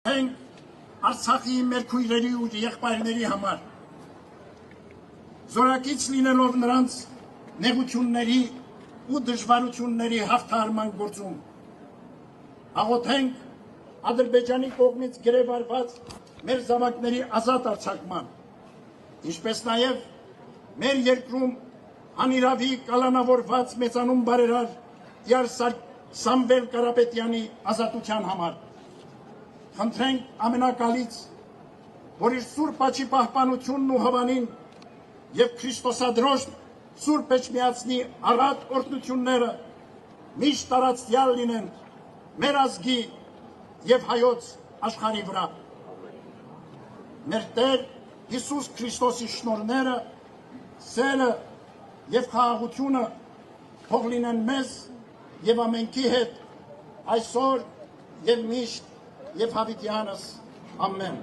Արցախի մեր քույրերի ու եղբայրների համար զորակից լինելով նրանց նեղությունների ու դժվարությունների հաղթահարման գործում աղոթենք Ադրբեջանի կողմից գերեվարված մեր զավակների ազատ արձակման, ինչպես նաև մեր երկրում անիրավի կալանավորված մեծանուն բարերար Տիար Սամվել Կարապետյանի ազատության համար։ Խնդրենք ամենակալից, որ իր սուրբ աչի պահպանությունն ու հավանին և Քրիստոսադրոշ Սուրբ Էջմիածնի առատ օրհնությունները միշտ տարածյալ լինեն մեր ազգի և հայոց աշխարհի վրա։ Մեր Տեր Հիսուս Քրիստոսի շնորհները, սերը և խաղաղությունը թող լինեն մեզ և ամենքի հետ այսօր և միշտ և հավիտյանս ամեն։